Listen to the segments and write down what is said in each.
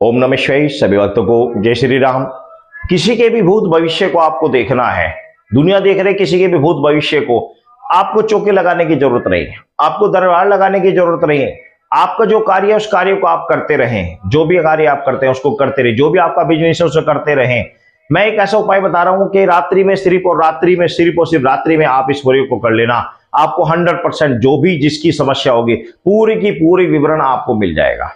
ओम नमः शिवाय। सभी भक्तों को जय श्री राम। किसी के भी भूत भविष्य को आपको देखना है, दुनिया देख रहे किसी के भी भूत भविष्य को, आपको चौके लगाने की जरूरत नहीं है, आपको दरबार लगाने की जरूरत नहीं है। आपका जो कार्य है उस कार्य को आप करते रहें, जो भी कार्य आप करते हैं उसको करते रहे, जो भी आपका बिजनेस है उसे करते रहें। मैं एक ऐसा उपाय बता रहा हूं कि रात्रि में सिर्फ और सिर्फ रात्रि में आप इस प्रयोग को कर लेना। आपको 100% जो भी जिसकी समस्या होगी पूरी की पूरी विवरण आपको मिल जाएगा,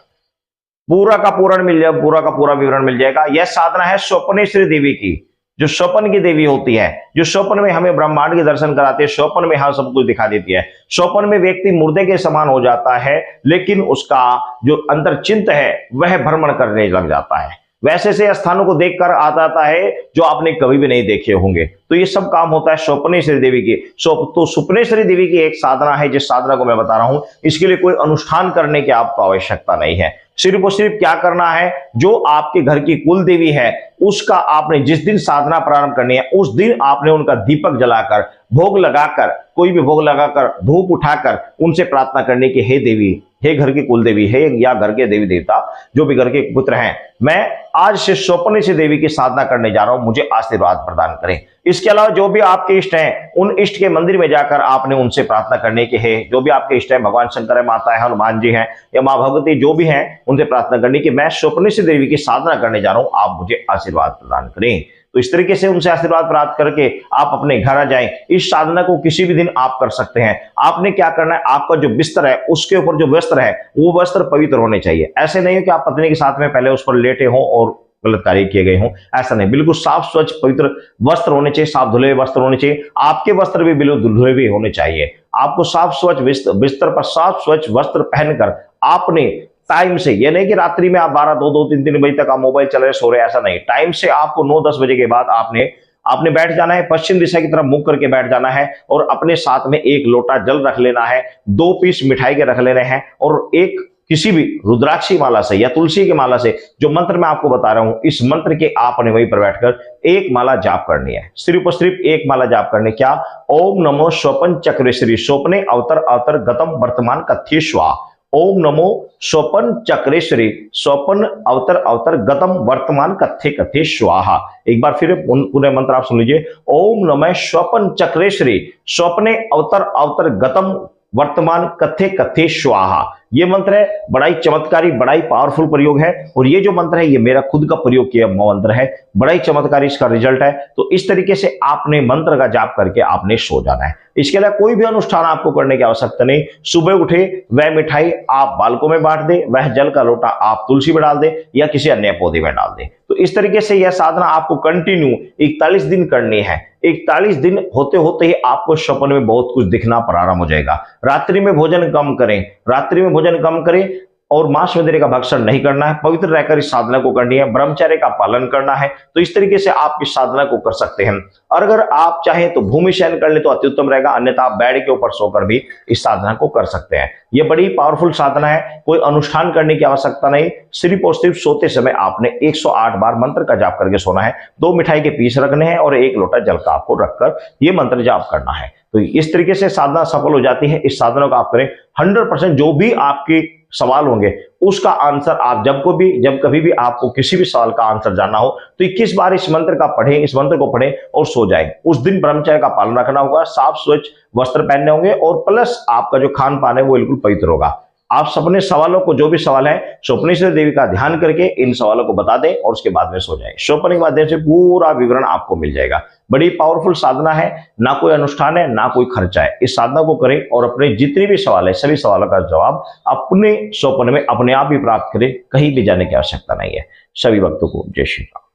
पूरा का पूरा विवरण मिल जाएगा। यह साधना है स्वप्नेश्वरी देवी की, जो स्वप्न की देवी होती है, जो स्वप्न में हमें ब्रह्मांड के दर्शन कराते हैं, स्वप्न में हम सब कुछ दिखा देती है। स्वप्न में व्यक्ति मुर्दे के समान हो जाता है, लेकिन उसका जो अंतर चिंत है वह भ्रमण करने लग जाता है। वैसे से स्थानों को देखकर आ जाता है जो आपने कभी भी नहीं देखे होंगे। तो ये सब काम होता है स्वप्नेश्वरी देवी की। तो स्वप्नेश्वरी देवी की एक साधना है, जिस साधना को मैं बता रहा हूं, इसके लिए कोई अनुष्ठान करने की आपको आवश्यकता नहीं है। सिर्फ और सिर्फ क्या करना है, जो आपके घर की कुल देवी है उसका आपने जिस दिन साधना प्रारंभ करनी है उस दिन आपने उनका दीपक जलाकर, भोग लगाकर, कोई भी भोग लगाकर, धूप उठाकर उनसे प्रार्थना करने की, हे देवी, हे घर की कुल देवी, हे या घर के देवी देवता, जो भी घर के पुत्र हैं, मैं आज से स्वप्नेश्वरी देवी की साधना करने जा रहा हूं, मुझे आशीर्वाद प्रदान करें। इसके अलावा जो भी आपके इष्ट हैं उन इष्ट के मंदिर में जाकर आपने उनसे प्रार्थना करने की है। जो भी आपके इष्ट हैं, भगवान शंकर है, माता है, हनुमान जी हैं या मां भगवती, जो भी हैं उनसे प्रार्थना करने की, मैं स्वप्नेश्वरी देवी की साधना करने जा रहा हूं, आप मुझे आशीर्वाद प्रदान करें। तो इस तरीके से उनसे आशीर्वाद प्राप्त करके आप अपने घर आ जाएं। इस साधना को किसी भी दिन आप कर सकते हैं। आपने क्या करना है, आपका जो बिस्तर है उसके ऊपर जो वस्त्र है वो वस्त्र पवित्र होने चाहिए। ऐसे नहीं हो कि आप पत्नी के साथ में पहले उस पर लेटे हों और गलत कार्य किए गए हों, ऐसा नहीं। बिल्कुल साफ स्वच्छ पवित्र वस्त्र होने चाहिए, साफ धुले हुए वस्त्र होने चाहिए। आपके वस्त्र भी बिल्कुल धुले हुए होने चाहिए। आपको साफ स्वच्छ बिस्तर पर साफ स्वच्छ वस्त्र पहनकर आपने टाइम से, ये नहीं कि रात्रि में आप 12, 2, 3 बजे तक आप मोबाइल चल रहे सो रहे, ऐसा नहीं। टाइम से आपको 9, 10 बजे के बाद आपने बैठ जाना है, पश्चिम दिशा की तरफ मुख करके बैठ जाना है और अपने साथ में एक लोटा जल रख लेना है, 2 पीस मिठाई के रख लेने हैं और एक किसी भी रुद्राक्षी माला से या तुलसी की माला से, जो मंत्र मैं आपको बता रहा हूं, इस मंत्र के आपने वहीं पर बैठकर एक माला जाप करनी है। सिर्फ और सिर्फ एक माला जाप करनी। क्या? ओम नमो स्वपन चक्रेश्वरी स्वप्ने अवतर गतम वर्तमान कथ्य स्वा। ओम नमो स्वपन चक्रेश्वरी स्वपन अवतर गतम वर्तमान कथ्य स्वाहा। एक बार फिर पूरे मंत्र आप सुन लीजिए। ओम नमः स्वपन चक्रेश्वरी स्वप्ने अवतर गतम वर्तमान कथ्य स्वाहा। ये मंत्र है, बड़ा ही चमत्कारी, बड़ा ही पावरफुल प्रयोग है। और ये जो मंत्र है ये मेरा खुद का प्रयोग किया मंत्र है, बड़ा ही चमत्कारी इसका रिजल्ट है। तो इस तरीके से आपने मंत्र का जाप करके आपने सो जाना है। इसके अलावा कोई भी अनुष्ठान आपको करने की आवश्यकता नहीं। सुबह उठे वह मिठाई आप बालकों में बांट दे, वह जल का लोटा आप तुलसी में डाल दे या किसी अन्य पौधे में डाल दे। तो इस तरीके से यह साधना आपको कंटिन्यू 41 दिन करनी है। 41 दिन होते होते ही आपको स्वप्न में बहुत कुछ दिखना प्रारंभ हो जाएगा। रात्रि में भोजन कम करें और मांस वगैरह का भक्षण नहीं करना है। पवित्र रहकर इस साधना को करनी है, ब्रह्मचर्य का पालन करना है। तो इस तरीके से आप इस साधना को कर सकते हैं। और अगर आप चाहें तो भूमि शयन कर ले तो अति उत्तम रहेगा, अन्यथा आप बेड के ऊपर सोकर भी इस साधना को कर सकते हैं। यह बड़ी पावरफुल साधना है, कोई अनुष्ठान करने की आवश्यकता नहीं। सिर्फ और सिर्फ सोते समय आपने 108 बार मंत्र का जाप करके सोना है। 2 मिठाई के पीस रखने हैं और 1 लोटा जल का आपको रखकर यह मंत्र जाप करना है। तो इस तरीके से साधना सफल हो जाती है। इस साधना को आप करें, 100% जो भी आपके सवाल होंगे उसका आंसर आप जब कभी भी आपको किसी भी सवाल का आंसर जानना हो तो 21 बार इस मंत्र को पढ़ें और सो जाएं। उस दिन ब्रह्मचर्य का पालन रखना होगा, साफ स्वच्छ वस्त्र पहनने होंगे और प्लस आपका जो खान पान है वो बिल्कुल पवित्र होगा। आप अपने सवालों को, जो भी सवाल है, स्वप्नेश्वरी देवी का ध्यान करके इन सवालों को बता दें और उसके बाद में सो जाएं। स्वप्न के माध्यम से पूरा विवरण आपको मिल जाएगा। बड़ी पावरफुल साधना है, ना कोई अनुष्ठान है, ना कोई खर्चा है। इस साधना को करें और अपने जितने भी सवाल है सभी सवालों का जवाब अपने स्वप्न में अपने आप ही प्राप्त करें। कहीं भी जाने की आवश्यकता नहीं है। सभी भक्तों को जय श्री राम।